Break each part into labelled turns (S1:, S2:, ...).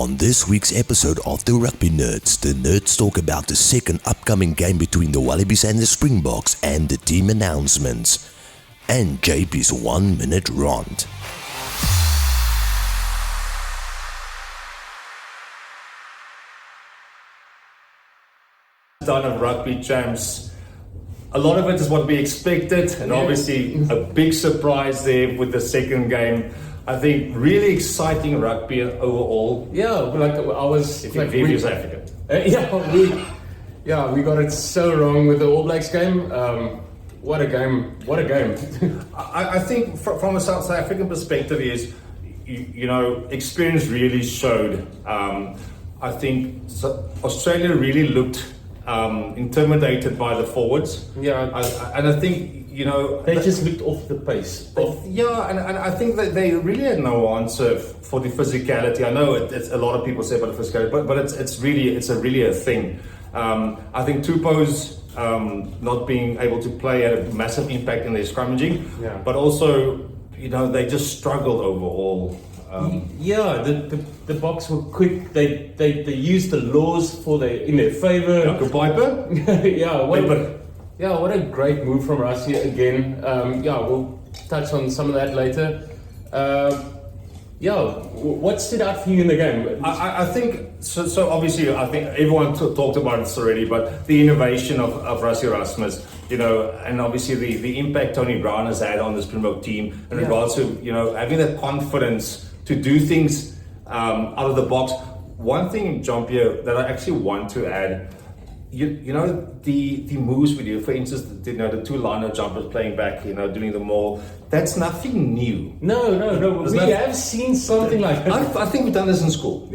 S1: On this week's episode of the Rugby Nerds, the nerds talk about the second upcoming game between the Wallabies and the Springboks and the team announcements. And JP's 1 minute rant.
S2: Done of rugby champs. A lot of it is what we expected, and obviously a big surprise there with the second game. I think really exciting rugby overall.
S3: Yeah, like I was.
S2: If you leave South Africa.
S3: We got it so wrong with the All Blacks game. What a game! What a game!
S2: I think from a South African perspective is, experience really showed. I think Australia really looked intimidated by the forwards.
S3: Yeah,
S2: and I think
S3: they just looked off the pace.
S2: And I think that they really had no answer for the physicality. I know it's a lot of people say about the physicality, but it's really a thing. I think Tupo's not being able to play had a massive impact in their scrummaging. Yeah. But also, they just struggled overall.
S3: The Boks were quick. They used the laws in their favour.
S2: Like a Piper?
S3: What a great move from Rassie again. We'll touch on some of that later. What stood out for you in the game?
S2: I think so. Obviously, I think everyone talked about this already, but the innovation of Rassie Erasmus, and obviously the impact Tony Brown has had on the Springbok team in regards to having that confidence to do things out of the box. One thing, Jean-Pierre, that I actually want to add. The moves we do, for instance, the two liner jumpers playing back, doing the maul, that's nothing new.
S3: No. We have seen something like that.
S2: I think we've done this in school.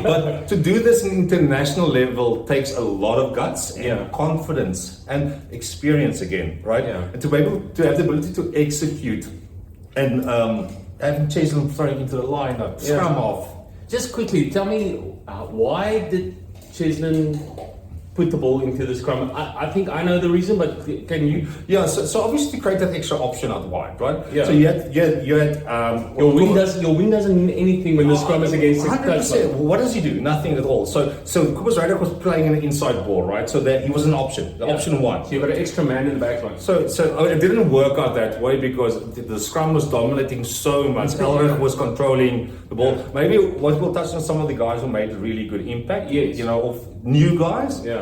S2: But to do this in international level takes a lot of guts and confidence and experience again, right? Yeah. And to be able to have the ability to execute and having Cheslin throwing into the line, scrum off.
S3: Just quickly, tell me, why did Cheslin put the ball into the scrum? I think I know the reason, but can you?
S2: Yeah, so obviously to create that extra option out wide, right?
S3: Yeah.
S2: So you had
S3: your wing doesn't mean anything when the scrum is against the touchline.
S2: What does he do? Nothing at all. So Cobus Ryder was playing an inside ball, right? So that he was an option, option one.
S3: So you got an extra man in the back line.
S2: So it didn't work out that way because the scrum was dominating so much. Elrich was controlling the ball. Yeah. Maybe what we'll touch on some of the guys who made a really good impact.
S3: Yes.
S2: Of new guys.
S3: Yeah.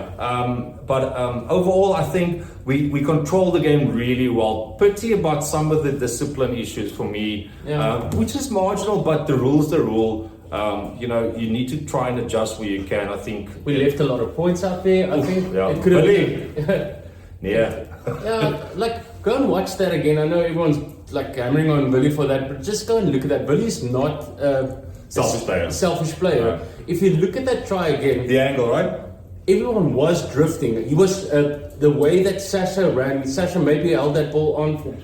S2: But overall, I think we controlled the game really well. Pity about some of the discipline issues for me, which is marginal, but the rule's the rule. You need to try and adjust where you can. I think
S3: we left a lot of points out there. I think it could have been. Go and watch that again. I know everyone's hammering on Billy for that, but just go and look at that. Billy's not selfish player.
S2: Right.
S3: If you look at that try again,
S2: the angle, right?
S3: Everyone was drifting. He was the way that Sasha ran. Sasha maybe held that ball on for.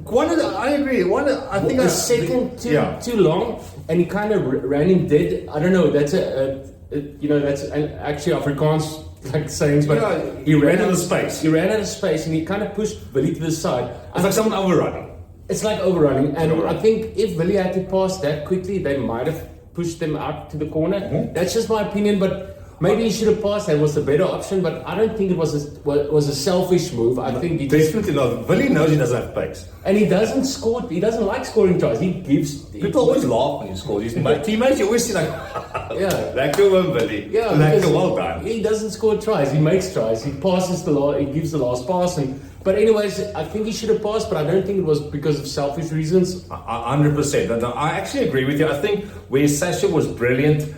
S2: I agree. I think
S3: a second too long, and he kind of ran him dead. I don't know. That's that's actually Afrikaans sayings, but
S2: he ran out of space.
S3: He ran out of space, and he kind of pushed Billy to the side.
S2: It's like someone overrunning.
S3: It's like overrunning, and I think if Billy had to pass that quickly, they might have pushed them out to the corner. Mm-hmm. That's just my opinion, but. Maybe he should have passed. That was the better option, but I don't think it was a selfish move. I think he
S2: definitely not. Billy knows he doesn't have pace,
S3: and he doesn't score. He doesn't like scoring tries.
S2: People always laugh when he scores. My teammates, you always see lekker one, Billy.
S3: Yeah,
S2: lekker, well done.
S3: He doesn't score tries. He makes tries. He passes he gives the last pass. But anyways, I think he should have passed, but I don't think it was because of selfish reasons.
S2: 100%. I actually agree with you. I think where Sasha was brilliant.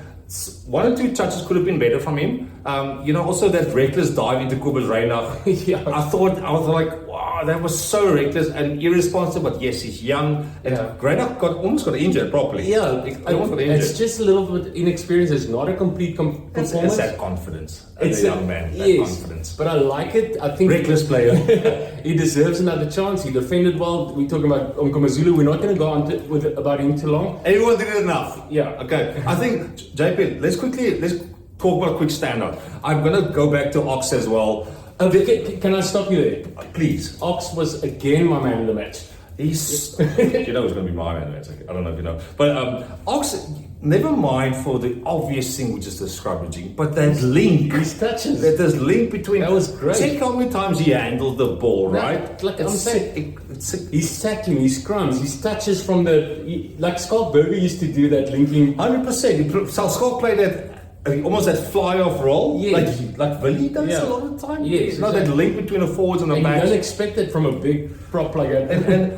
S2: One or two touches could have been better from him. Also that reckless dive into Cobus Ryder. I was like, wow, that was so reckless and irresponsible. But yes, he's young. And Ryder almost got injured properly.
S3: Yeah, it's just a little bit inexperienced. It's not a complete performance.
S2: It's that confidence. It's a young man. Confidence.
S3: But I like it. I think
S2: reckless player.
S3: He deserves another chance. He defended well. We're talking about Nkomazulu. We're not going to go on about him too long.
S2: Everyone did it enough.
S3: Yeah.
S2: Okay. I think JP. Let's talk about a quick standout. I'm going to go back to Ox as well.
S3: Can I stop you there?
S2: Please.
S3: Ox was again my man of the match.
S2: He's, he's going to be my man of the match. I don't know if you know. But Ox, never mind for the obvious thing, which is the scrummaging, but that link,
S3: his touches,
S2: that there's link between.
S3: That was great.
S2: Check how many times he handled the ball, right?
S3: Like I'm saying, he's tackling, his scrums, his touches from like Scott Berger used to do that linking.
S2: 100%. Scott played that. Almost that fly-off role,
S3: yes.
S2: like Willie does a lot of the time.
S3: Yes,
S2: you know, that link between the forwards and the backs.
S3: You don't expect it from a big prop like that.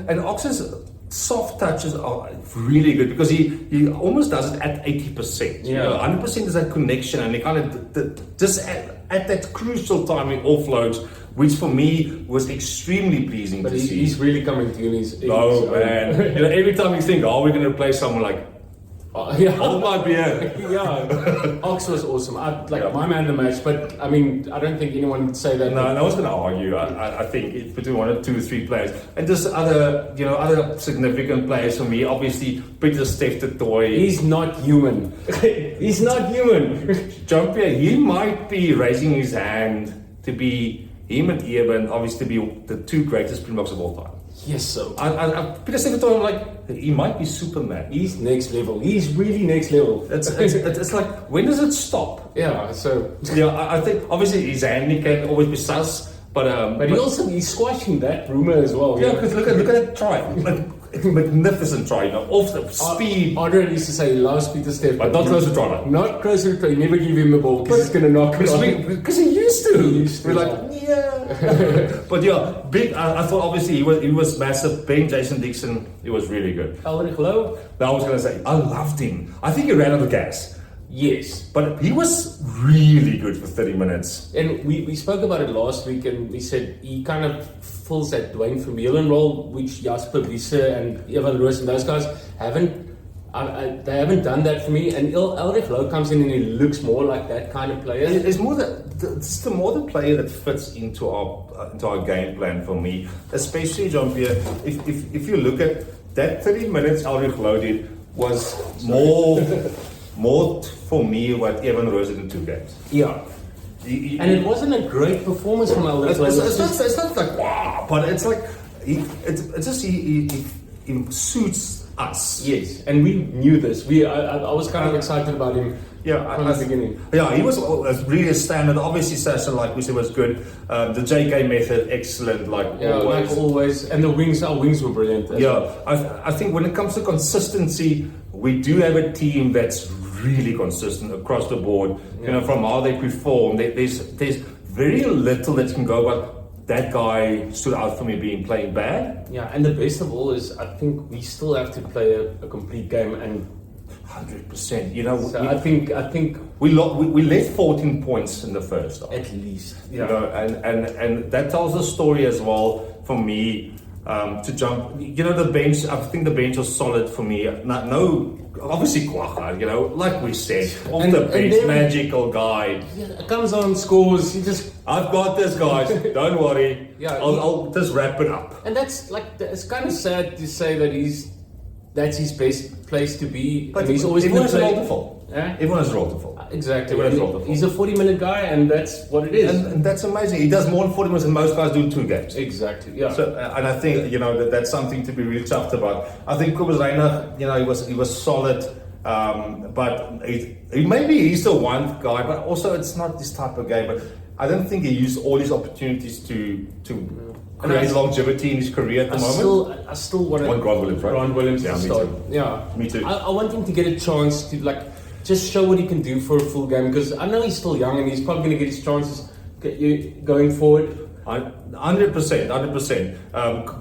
S2: And Ox's soft touches are really good because he almost does it at 80%.
S3: Yeah.
S2: 100% is that connection, and he kind of just at that crucial time he offloads, which for me was extremely pleasing to see.
S3: He's really coming to you.
S2: Man. Every time you think, we're going to play someone like. Hold my beer.
S3: Ox was awesome. My man of the match, but I mean, I don't think anyone would say that.
S2: No, no one's going to argue. I think it's between 1 or 2 or 3 players, and just other significant players for me. Obviously, Peter Steph the toy.
S3: He's not human. He's not human.
S2: Jean-Pierre, he might be raising his hand to be him and Eben, obviously, to be the 2 greatest Springboks of all time.
S3: Yes, so
S2: Peter Steph the toy, I'm like, he might be Superman.
S3: He's next level. He's really next level.
S2: It's like, when does it stop?
S3: Yeah, so
S2: I think obviously his hand can always be sus, but
S3: he's squashing that rumor as well.
S2: Yeah, because look at that try. Magnificent try, off the speed.
S3: Andre used to say he loves Peter Steph,
S2: but not close to try.
S3: Not close to try. Never give him the ball because he's going to knock it off.
S2: Because he used to. We're like, yeah. But yeah, big. I thought obviously he was massive. Ben Jason Dixon, he was really good.
S3: Ulrich Lowe.
S2: I was going to say, I loved him. I think he ran out of gas.
S3: Yes.
S2: But he was really good for 30 minutes.
S3: And we spoke about it last week, and we said he kind of fills that Dwayne Vermeulen role, which Jasper Wiese and Evan Roos and those guys haven't. They haven't done that for me. And Ulrich Lowe comes in and he looks more like that kind of player.
S2: It's more the player that fits into our game plan for me, especially Jean-Pierre. If you look at that 30 minutes Ulrich Lowe did was more for me what Evan Roos did in 2 games.
S3: Yeah. And it wasn't a great performance from Ulrich Lowe.
S2: It's not like wow, but it's like he suits us.
S3: Yes, and we knew this. I was kind of excited about him. From the beginning.
S2: Yeah, he was really a standard. Obviously, Sasha, like we said, was good. The JK method, excellent. Like
S3: always. And our wings were brilliant.
S2: I think when it comes to consistency, we do have a team that's really consistent across the board. From how they perform, there's very little that can go. But that guy stood out for me playing bad.
S3: Yeah, and the best of all is I think we still have to play a complete game and.
S2: 100%.
S3: So I think
S2: we left 14 points in the first half.
S3: At least.
S2: And that tells a story as well for me to jump. The bench. I think the bench was solid for me. Obviously Kwacha. Like we said, off the bench, magical guy.
S3: Yeah, comes on, scores.
S2: I've got this, guys. Don't worry. I'll just wrap it up.
S3: And it's kind of sad to say that that's his best place to be.
S2: But
S3: he's always
S2: everyone has a role to fill. Everyone has a role to fill.
S3: Exactly. He's a 40-minute guy, and that's what it is.
S2: And that's amazing. He does more than 40 minutes than most guys do in 2 games.
S3: Exactly. Yeah.
S2: So, and I think that's something to be really chuffed about. I think Kobus Reiner, he was solid, but he's the one guy. But also, it's not this type of game. But I don't think he used all his opportunities to create longevity in his career at the moment.
S3: I still want
S2: Grant Williams, right?
S3: Grant Williams to start.
S2: Me too.
S3: I want him to get a chance to just show what he can do for a full game, because I know he's still young and he's probably going to get his chances going forward.
S2: 100%.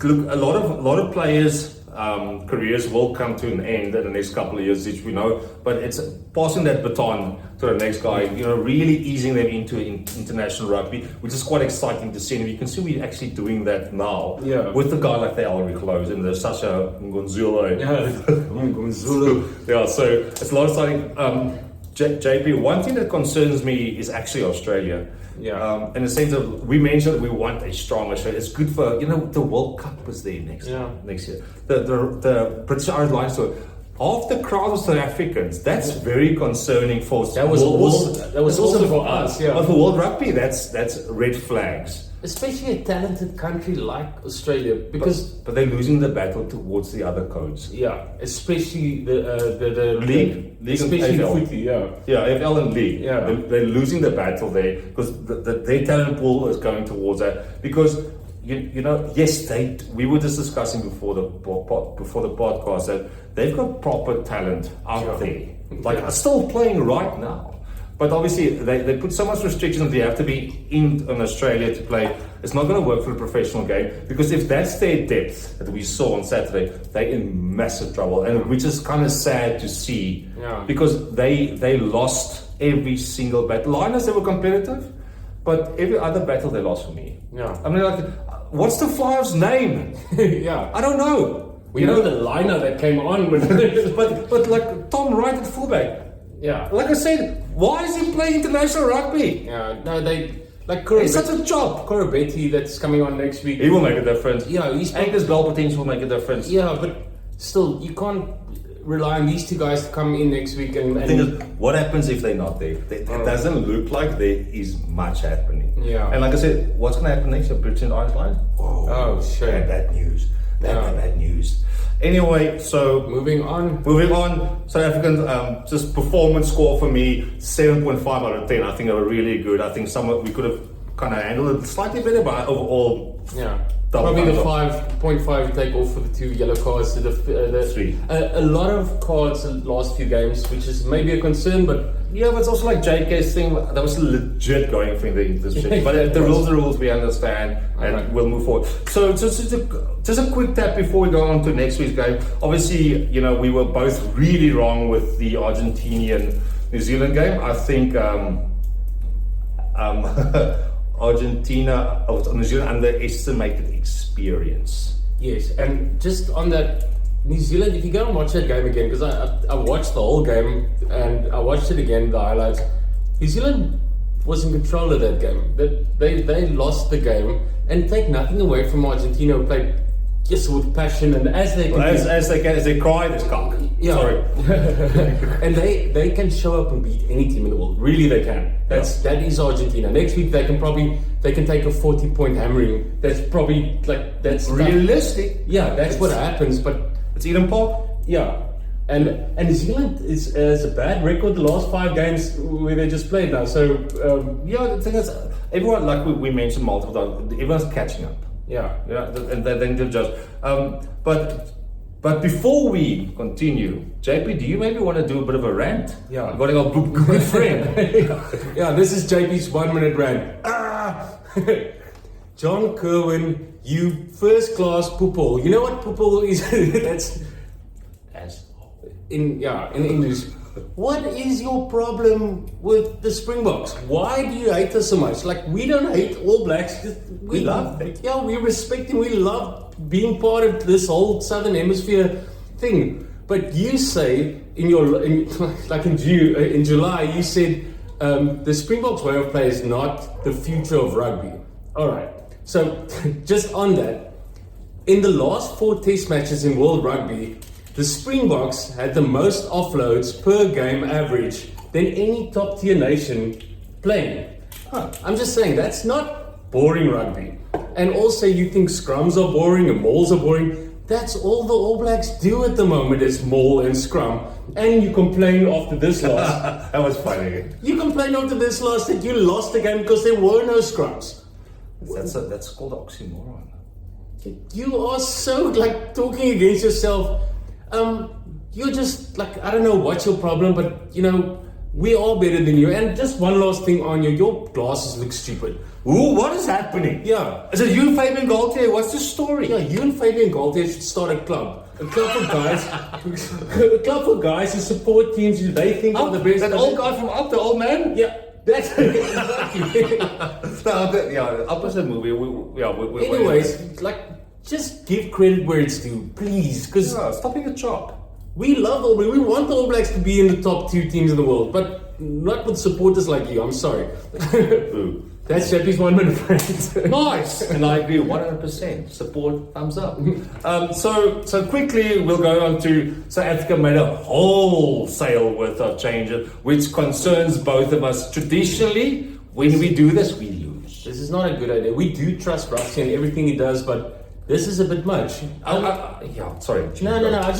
S2: Look, a lot of players' careers will come to an end in the next couple of years, which we know. But it's passing that baton to the next guy, really easing them into international rugby, which is quite exciting to see. And you can see we're actually doing that now with a guy like the Ulrich Lowe and the Sasha Ngonzulu. So it's a lot exciting. JP, one thing that concerns me is actually Australia. In the sense of, we mentioned we want a strong Australia. It's good for, the World Cup is there next year. The British Irish Lions. So half the crowd of South Africans. That's very concerning for
S3: that was also for us. Yeah,
S2: but for World Rugby, that's red flags.
S3: Especially a talented country like Australia, because
S2: but they're losing the battle towards the other codes.
S3: Yeah, especially the
S2: league,
S3: especially the footy.
S2: Yeah, AFL and league.
S3: Yeah,
S2: they're losing the battle there because their talent pool is going towards that. Because you know, yes, we were just discussing before the podcast that they've got proper talent out there, like still playing right now. But obviously, they put so much restrictions that you have to be in Australia to play. It's not going to work for a professional game, because if that's their depth that we saw on Saturday, they're in massive trouble, and which is kind of sad to see, because they lost every single battle. Liners, they were competitive, but every other battle they lost for me.
S3: Yeah,
S2: I mean, like, what's the flyer's name? I don't know.
S3: We know the liner that came on with,
S2: but like Tom Wright at fullback.
S3: Yeah,
S2: like I said, why is he playing international rugby?
S3: Yeah, no, they like
S2: it's such a job.
S3: Corabetti that's coming on next week.
S2: He will make a difference.
S3: Yeah,
S2: Angus Bell potential will make a difference.
S3: Yeah, but still, you can't rely on these two guys to come in next week. And
S2: the thing is, what happens if they're not there? It doesn't look like there is much happening.
S3: Yeah,
S2: and like I said, what's going to happen next year? British Irish Lions?
S3: Oh, sure.
S2: Bad news. Bad news. Anyway, so
S3: moving on.
S2: South African just performance score for me 7.5 out of 10. I think they were really good. I think we could have kind of handled it slightly better, but overall,
S3: probably the 5.5 take off for the 2 yellow cards to the
S2: 3.
S3: A lot of cards in the last few games, which is maybe a concern, but
S2: yeah, but it's also like JK's thing. That was legit going for this shit. But the rules are rules. We understand, and we'll move forward. So just a quick tap before we go on to next week's game. Obviously, you know, we were both really wrong with the Argentinian New Zealand game. I think Argentina or New Zealand underestimated experience.
S3: Yes, and just on that, New Zealand, if you go and watch that game again, because I watched the whole game and I watched it again, the highlights. New Zealand was in control of that game. They lost the game, and take nothing away from Argentina, who played just with passion, and as they
S2: cry, they cock.
S3: Yeah. Sorry. And they can show up and beat any team in the world. Really, they can. That is Argentina. Next week they can take a 40-point hammering. That's probably that's
S2: realistic.
S3: Yeah, that's what happens. But
S2: it's Eden Park.
S3: Yeah, and New Zealand has a bad record the last 5 games where they just played now. So
S2: the thing is, everyone, like we mentioned multiple times, everyone's catching up.
S3: Yeah,
S2: and then they'll judge. But before we continue, JP, do you maybe want to do a bit of a rant?
S3: Yeah,
S2: got our good friend.
S3: Yeah, this is JP's 1-minute rant. John Kerwin, you first-class poople. You know what poople is? That's in English. What is your problem with the Springboks? Why do you hate us so much? Like, we don't hate All Blacks.
S2: We love them.
S3: Yeah, we respect them. We love being part of this whole Southern Hemisphere thing. But you say in July, you said the Springboks way of play is not the future of rugby. All right. So just on that, in the last 4 test matches in World Rugby, the Springboks had the most offloads per game average than any top tier nation playing. I'm just saying, that's not boring rugby. And also you think scrums are boring and mauls are boring. That's all the All Blacks do at the moment is maul and scrum. And you complain after this loss.
S2: That was funny.
S3: You complain after this loss that you lost the game because there were no scrums.
S2: That's called oxymoron.
S3: You are so talking against yourself. You're just I don't know what's your problem, but we are better than you. And just one last thing on you, your glasses look stupid.
S2: Ooh, what is happening?
S3: Yeah.
S2: Is it you and Fabian Gaultier? What's the story?
S3: Yeah, you and Fabian Gaultier should start a club. A club for guys. A club for guys who support teams who they think are the best.
S2: That old guy from Up, the old man?
S3: Yeah. That's exactly.
S2: Up was a movie.
S3: Anyways, just give credit where it's due, please. Because
S2: stop being a chop.
S3: We love All Blacks. We want the All Blacks to be in the top 2 teams in the world, but not with supporters like you. I'm sorry. That's JP's 1 minute rant.
S2: Nice, and I agree 100%. Support, thumbs up. So quickly we'll go on to South Africa made a wholesale worth of changes, which concerns both of us. Traditionally, when we do this, we lose.
S3: This is not a good idea. We do trust Rusty and everything he does, but this is a bit much.
S2: Sorry.
S3: No. I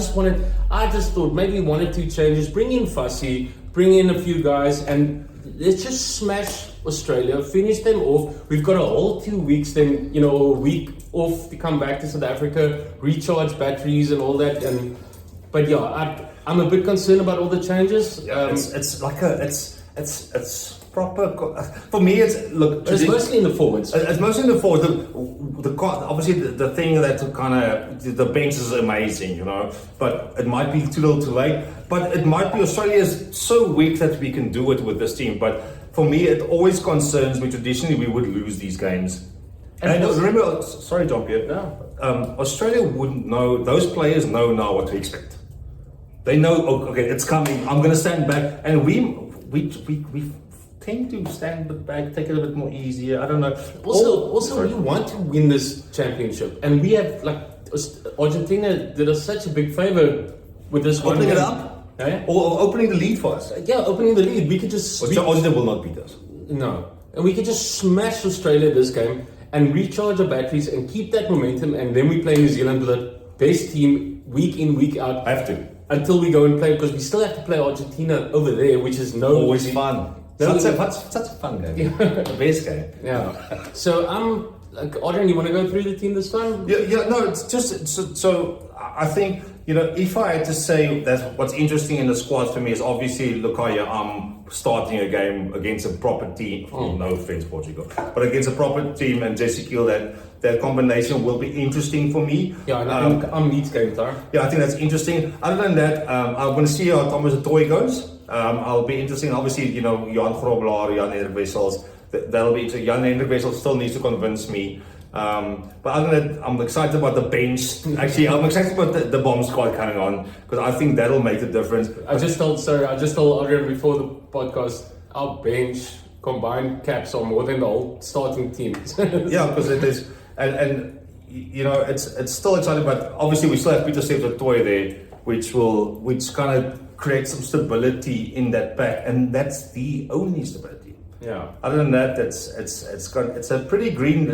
S3: just thought maybe 1 or 2 changes. Bring in Fussy, bring in a few guys, and let's just smash Australia, finish them off. We've got a whole 2 weeks, then a week off to come back to South Africa, recharge batteries and all that. But I'm a bit concerned about all the changes.
S2: It's proper. For me, it's
S3: mostly in the forwards.
S2: It's mostly in the forwards. Obviously the thing that kind of the bench is amazing, but it might be too little, too late. But it might be Australia is so weak that we can do it with this team. But for me, it always concerns me. Traditionally, we would lose these games. And remember, sorry, Jean-Pierre.
S3: No.
S2: Australia wouldn't know. Those players know now what to expect. They know. Okay, it's coming. I'm going to stand back, and we tend to stand back, take it a bit more easier. I don't know.
S3: Also, we want to win this championship, and we have Argentina did us such a big favor with this
S2: opening it up.
S3: Eh?
S2: Or opening the lead for us.
S3: Yeah, opening the lead. We could just.
S2: Argentina will not beat us.
S3: No, and we could just smash Australia this game and recharge our batteries and keep that momentum, and then we play New Zealand, the best team week in, week out.
S2: I have to.
S3: Until we go and play, because we still have to play Argentina over there, which is
S2: always fun. Such a fun game.
S3: Yeah.
S2: The best game.
S3: Yeah. So Adrian, you want to go through the team this time?
S2: Yeah. No, it's just so I think if I had to say that what's interesting in the squad for me is obviously Lukaya starting a game against a proper team. No offense, Portugal, but against a proper team, and Jesse Kiel, that combination will be interesting for me.
S3: Yeah, and I'm Leeds game there.
S2: Yeah, I think that's interesting. Other than that, I'm going to see how Thomas Atoy goes. I'll be interesting. Obviously, Jan Grobelaar, Jan Hendrik Wessels, that'll be interesting. Jan Hendrik Wessels still needs to convince me. But other than that, I'm excited about the bench. Actually, I'm excited about the bomb squad coming on, because I think that'll make the difference.
S3: I just told Adrian before the podcast, our bench combined caps are more than the whole starting team.
S2: Yeah, because it is, and it's still exciting. But obviously, we still have Peter Toy there, which kind of creates some stability in that pack, and that's the only stability.
S3: Yeah.
S2: Other than that, it's a pretty green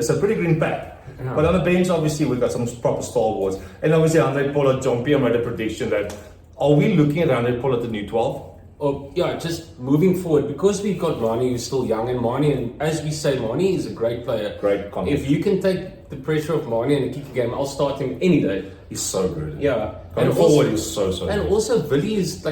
S2: pack. Yeah. But on the bench, obviously, we've got some proper stalwarts, and obviously Andre Pollard. Jean-Pierre made a prediction that are we looking at Andre Pollard the new 12?
S3: Oh yeah, just moving forward, because we've got Mani who's still young, and Mani, and as we say, Mani is a great player.
S2: Great content.
S3: If you can take the pressure off Mani and kick a game, I'll start him any day.
S2: He's so good.
S3: Yeah.
S2: Going forward, he's so
S3: and
S2: good.
S3: Also, Willie is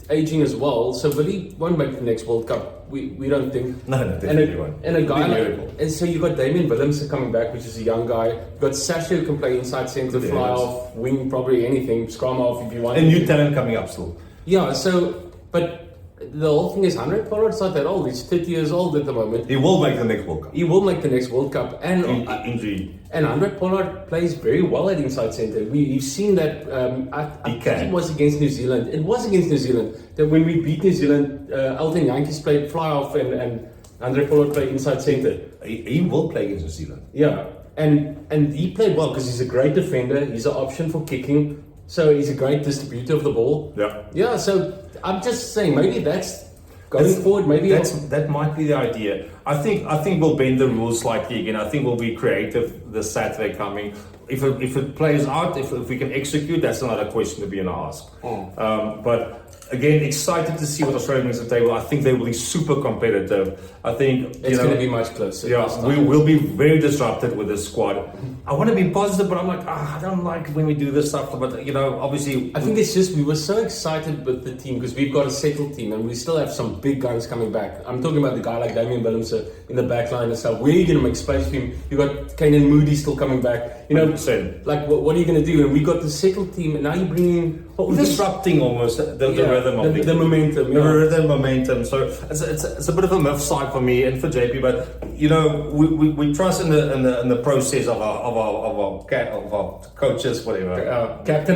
S3: aging as well, so Willie won't make the next World Cup. We don't think.
S2: No, definitely won't.
S3: And a guy and so you got Damien Willemse coming back, which is a young guy. You got Sasha who can play inside centre, fly off, wing, probably anything, scrum off if you want.
S2: And new talent coming up still.
S3: Yeah. So, but the whole thing is, Andre Pollard's not that old. He's 30 years old at the moment.
S2: He will make the next World Cup.
S3: He will make the next World Cup. And
S2: injury.
S3: And Andre Pollard plays very well at inside centre. We've seen that. I think it was against New Zealand. It was against New Zealand that when we beat New Zealand, Elton Yankees played fly off and Andre Pollard played inside centre.
S2: He will play against New Zealand.
S3: Yeah, and he played well because he's a great defender. He's an option for kicking. So he's a great distributor of the ball.
S2: Yeah.
S3: Yeah. So I'm just saying, maybe that's going forward. Maybe
S2: that might be the idea. I think we'll bend the rules slightly again. I think we'll be creative this Saturday coming. If it plays out, if we can execute, that's another question to be asked. But again, excited to see what Australia brings to the table. I think they will be super competitive. I think
S3: it's going to be much closer.
S2: Yeah, we will be very disrupted with this squad. I want to be positive, but I'm like, I don't like when we do this stuff. But obviously,
S3: I think it's just we were so excited with the team because we've got a settled team and we still have some big guns coming back. I'm talking about the guy like Damien Willemse in the back line and stuff. Where are you going to make space for him? You got Kanan Moody still coming back.
S2: 100%.
S3: Like what are you going to do? And we got the settled team, and now you're bringing
S2: disrupting almost the rhythm of
S3: the momentum.
S2: The rhythm, momentum. So it's a bit of a myth side for me and for JP, but we trust in the process of our coaches, whatever.
S3: Captain,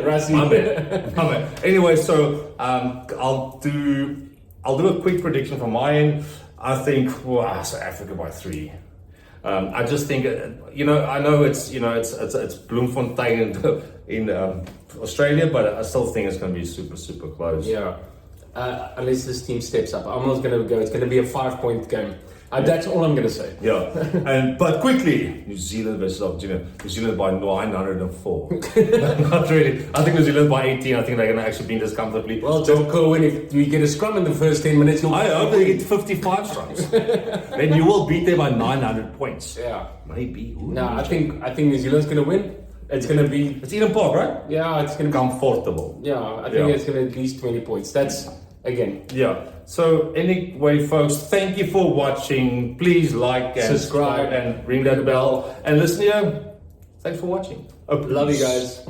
S3: Rassi.
S2: Anyway, so I'll do a quick prediction from my end. I think South Africa by 3. I just think, I know it's Bloemfontein in Australia, but I still think it's going to be super, super close.
S3: Yeah, unless this team steps up. I'm not going to go. It's going to be a 5-point game. That's all I'm going to say.
S2: Yeah, but quickly, New Zealand versus Argentina. New Zealand by 904. Not really. I think New Zealand by 18. I think they're going to actually beat us comfortably.
S3: Well, Joe Cohen, if we get a scrum in the first 10 minutes,
S2: I hope they get 55 scrums. Then you will beat them by 900 points.
S3: Yeah,
S2: maybe.
S3: No, I think New Zealand's going to win. It's going to be.
S2: It's Eden Park, right?
S3: Yeah, it's going to be
S2: comfortable.
S3: Yeah, I think it's going to at least 20 points. That's. Again.
S2: Yeah. So anyway, folks, thank you for watching. Please like and
S3: subscribe
S2: and ring that bell. And listen here. Thanks for watching.
S3: Love you guys.